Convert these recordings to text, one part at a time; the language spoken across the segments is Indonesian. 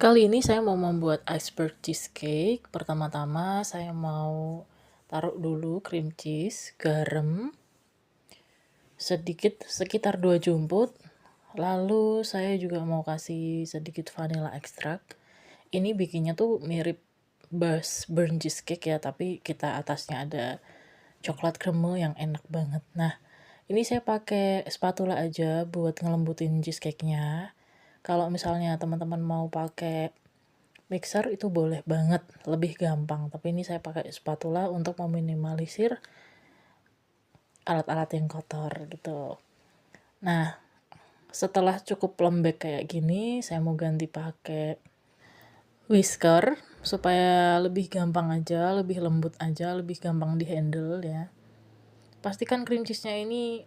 Kali ini saya mau membuat iceberg cheesecake. Pertama-tama saya mau taruh dulu cream cheese, garam, sedikit sekitar 2 jumput. Lalu saya juga mau kasih sedikit vanilla extract. Ini bikinnya tuh mirip burnt cheesecake ya, tapi kita atasnya ada coklat kreme yang enak banget. Nah, ini saya pakai spatula aja buat ngelembutin cheesecake-nya. Kalau misalnya teman-teman mau pakai mixer itu boleh banget, lebih gampang. Tapi ini saya pakai spatula untuk meminimalisir alat-alat yang kotor gitu. Nah, setelah cukup lembek kayak gini, saya mau ganti pakai whisker supaya lebih gampang aja, lebih lembut aja, lebih gampang dihandle ya. Pastikan cream cheese-nya ini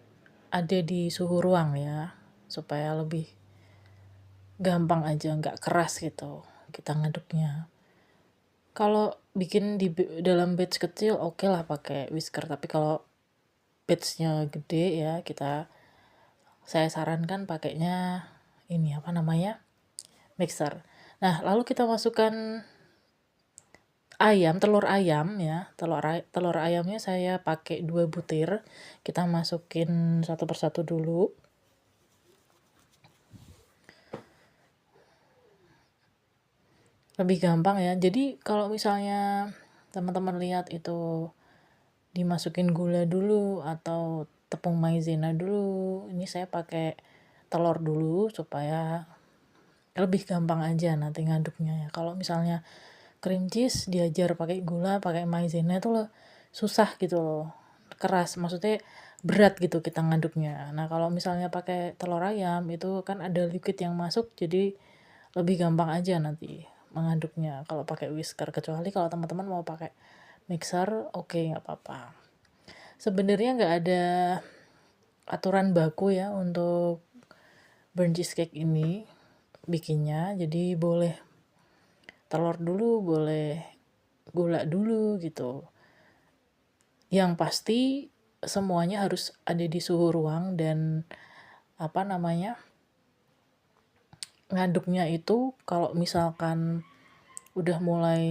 ada di suhu ruang ya, supaya lebih gampang aja, nggak keras gitu kita ngaduknya. Kalau bikin di dalam batch kecil oke lah pakai whisker, tapi kalau batch-nya gede ya saya sarankan pakainya ini apa namanya? Mixer. Nah, lalu kita masukkan telur ayam ya. Telur ayamnya saya pakai 2 butir. Kita masukin satu persatu dulu. Lebih gampang ya. Jadi kalau misalnya teman-teman lihat itu dimasukin gula dulu atau tepung maizena dulu, ini saya pakai telur dulu supaya lebih gampang aja nanti ngaduknya ya. Kalau misalnya cream cheese diajar pakai gula, pakai maizena itu loh susah gitu loh, keras, maksudnya berat gitu kita ngaduknya. Nah kalau misalnya pakai telur ayam itu kan ada liquid yang masuk, jadi lebih gampang aja nanti mengaduknya kalau pakai whisker. Kecuali kalau teman-teman mau pakai mixer, oke, nggak apa-apa. Sebenarnya nggak ada aturan baku ya untuk burnt cheesecake ini bikinnya, jadi boleh telur dulu, boleh gula dulu gitu. Yang pasti semuanya harus ada di suhu ruang dan ngaduknya itu kalau misalkan udah mulai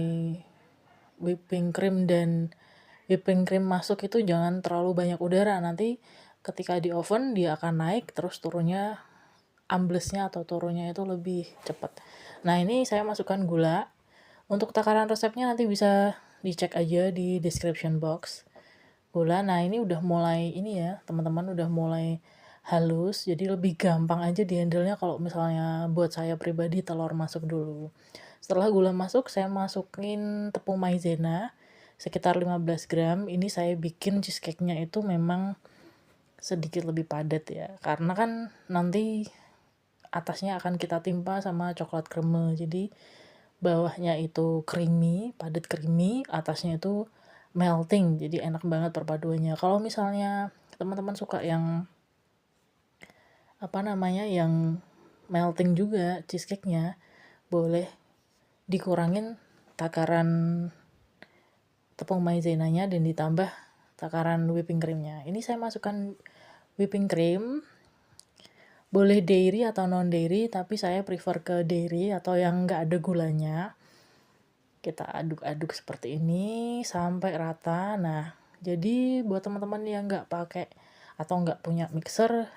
whipping cream masuk itu jangan terlalu banyak udara, nanti ketika di oven dia akan naik terus turunnya amblesnya atau turunnya itu lebih cepat. Nah ini saya masukkan gula. Untuk takaran resepnya nanti bisa dicek aja di description box. Gula, nah ini udah mulai ini ya teman-teman, udah mulai halus, jadi lebih gampang aja dihandle-nya. Kalau misalnya buat saya pribadi telur masuk dulu. Setelah gula masuk, saya masukin tepung maizena sekitar 15 gram. Ini saya bikin cheesecake-nya itu memang sedikit lebih padat ya, karena kan nanti atasnya akan kita timpa sama coklat kreme, jadi bawahnya itu creamy, padat creamy, atasnya itu melting, jadi enak banget perpaduannya. Kalau misalnya teman-teman suka yang yang melting juga cheesecake-nya, boleh dikurangin takaran tepung maizenanya dan ditambah takaran whipping cream-nya. Ini saya masukkan whipping cream, boleh dairy atau non dairy, tapi saya prefer ke dairy atau yang nggak ada gulanya. Kita aduk-aduk seperti ini sampai rata. Nah, jadi buat teman-teman yang nggak pakai atau nggak punya mixer,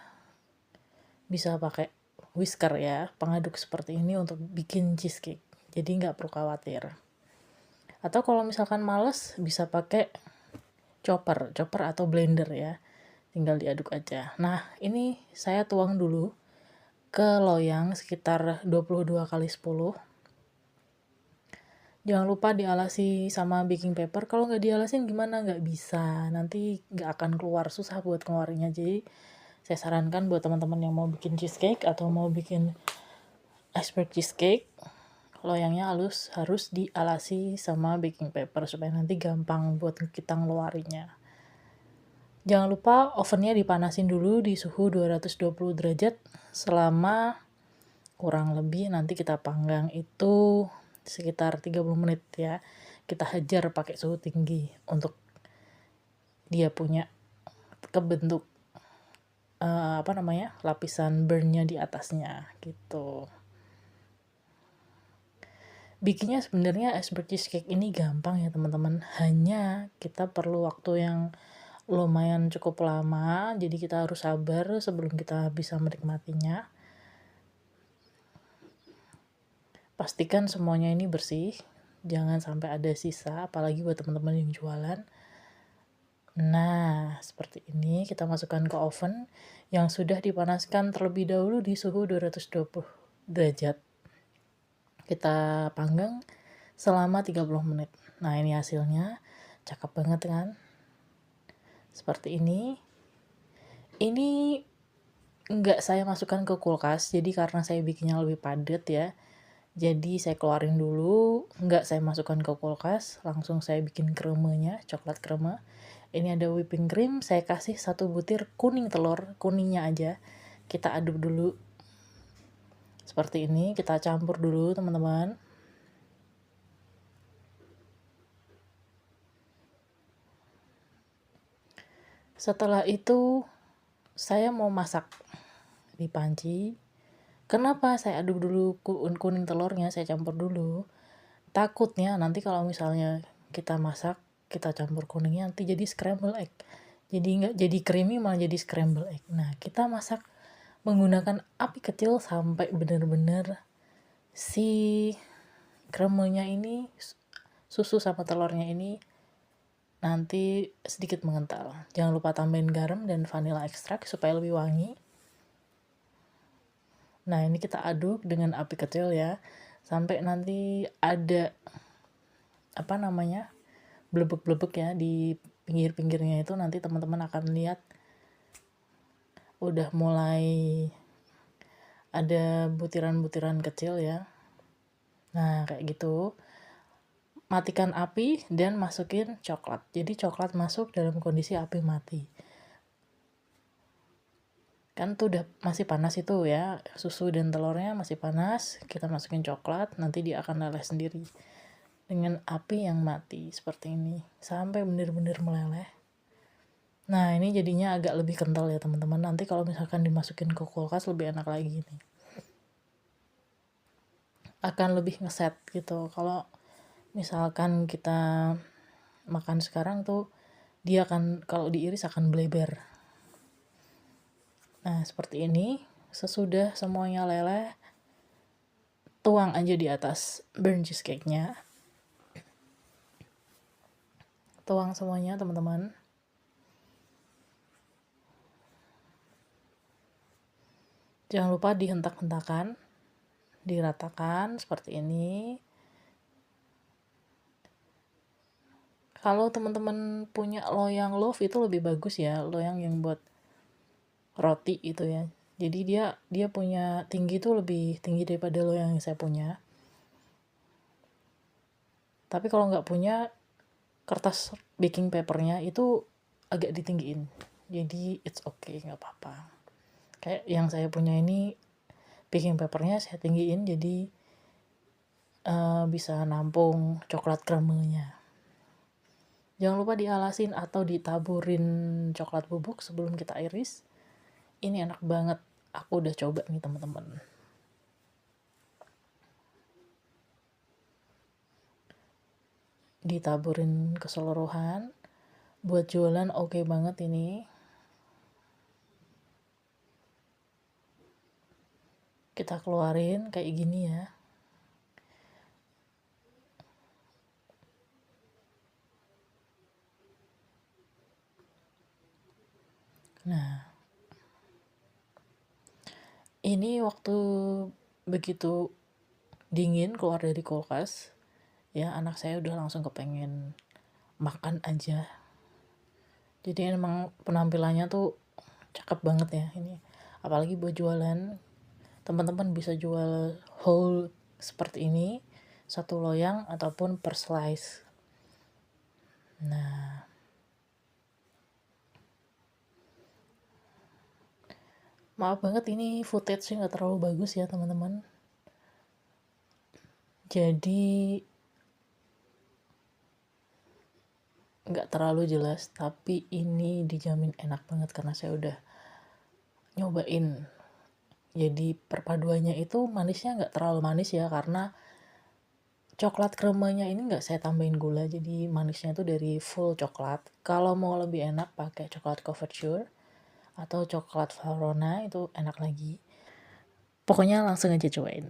bisa pakai whisker ya, pengaduk seperti ini untuk bikin cheesecake. Jadi nggak perlu khawatir. Atau kalau misalkan males, bisa pakai chopper atau blender ya. Tinggal diaduk aja. Nah, ini saya tuang dulu ke loyang sekitar 22 kali 10. Jangan lupa dialasi sama baking paper. Kalau nggak dialasin gimana? Nggak bisa. Nanti nggak akan keluar, susah buat keluarnya. Jadi saya sarankan buat teman-teman yang mau bikin cheesecake atau mau bikin iceberg cheesecake, loyangnya harus dialasi sama baking paper supaya nanti gampang buat kita ngeluarinya. Jangan lupa ovennya dipanasin dulu di suhu 220 derajat selama kurang lebih nanti kita panggang itu sekitar 30 menit ya. Kita hajar pakai suhu tinggi untuk dia punya kebentuk lapisan burnnya di atasnya gitu. Bikinnya sebenarnya iceberg cheesecake ini gampang ya teman-teman, hanya kita perlu waktu yang lumayan cukup lama, jadi kita harus sabar sebelum kita bisa menikmatinya. Pastikan semuanya ini bersih, jangan sampai ada sisa, apalagi buat teman-teman yang jualan. Nah, seperti ini kita masukkan ke oven yang sudah dipanaskan terlebih dahulu di suhu 220 derajat. Kita panggang selama 30 menit. Nah, ini hasilnya. Cakep banget kan? Seperti ini. Ini enggak saya masukkan ke kulkas, jadi karena saya bikinnya lebih padat ya. Jadi saya keluarin dulu, enggak saya masukkan ke kulkas, langsung saya bikin kremenya, coklat krema. Ini ada whipping cream, saya kasih 1 butir kuning telur, kuningnya aja. Kita aduk dulu. Seperti ini, kita campur dulu teman-teman. Setelah itu saya mau masak di panci. Kenapa saya aduk dulu kuning telurnya, saya campur dulu? Takutnya nanti kalau misalnya kita masak, kita campur kuningnya nanti jadi scramble egg. Jadi nggak jadi creamy, malah jadi scramble egg. Nah, kita masak menggunakan api kecil sampai benar-benar si kremenya ini, susu sama telurnya ini nanti sedikit mengental. Jangan lupa tambahin garam dan vanilla ekstrak supaya lebih wangi. Nah, ini kita aduk dengan api kecil ya, sampai nanti ada blebek-blebek ya di pinggir-pinggirnya itu. Nanti teman-teman akan lihat udah mulai ada butiran-butiran kecil ya. Nah, kayak gitu. Matikan api dan masukin coklat. Jadi coklat masuk dalam kondisi api mati. Kan tuh udah masih panas itu ya, susu dan telurnya masih panas, kita masukin coklat, nanti dia akan meleleh sendiri dengan api yang mati seperti ini sampai benar-benar meleleh. Nah, ini jadinya agak lebih kental ya teman-teman. Nanti kalau misalkan dimasukin ke kulkas lebih enak lagi nih, akan lebih ngeset gitu. Kalau misalkan kita makan sekarang tuh dia akan, kalau diiris akan bleber. Nah, seperti ini. Sesudah semuanya leleh, tuang aja di atas burnt cheesecake-nya. Tuang semuanya teman-teman. Jangan lupa dihentak-hentakan, diratakan seperti ini. Kalau teman-teman punya loyang loaf itu lebih bagus ya, loyang yang buat roti itu ya. Jadi dia punya tinggi tuh lebih tinggi daripada loyang yang saya punya. Tapi kalau nggak punya, kertas baking papernya itu agak ditinggiin. Jadi it's okay, nggak apa-apa. Kayak yang saya punya ini baking papernya saya tinggiin, jadi bisa nampung coklat kremenya. Jangan lupa dialasin atau ditaburin coklat bubuk sebelum kita iris. Ini enak banget, aku udah coba nih teman-teman. Ditaburin keseluruhan, buat jualan oke banget ini. Kita keluarin kayak gini ya. Nah, ini waktu begitu dingin keluar dari kulkas ya, anak saya udah langsung kepengen makan aja. Jadi emang penampilannya tuh cakep banget ya ini, apalagi buat jualan. Teman-teman bisa jual whole seperti ini, satu loyang ataupun per slice. Nah, maaf banget ini footage-nya nggak terlalu bagus ya teman-teman. Jadi nggak terlalu jelas, tapi ini dijamin enak banget karena saya udah nyobain. Jadi perpaduannya itu manisnya nggak terlalu manis ya, karena Coklat kremanya ini nggak saya tambahin gula, jadi manisnya itu dari full coklat. Kalau mau lebih enak pakai coklat couverture atau coklat Valrhona itu enak lagi. Pokoknya langsung aja cobain.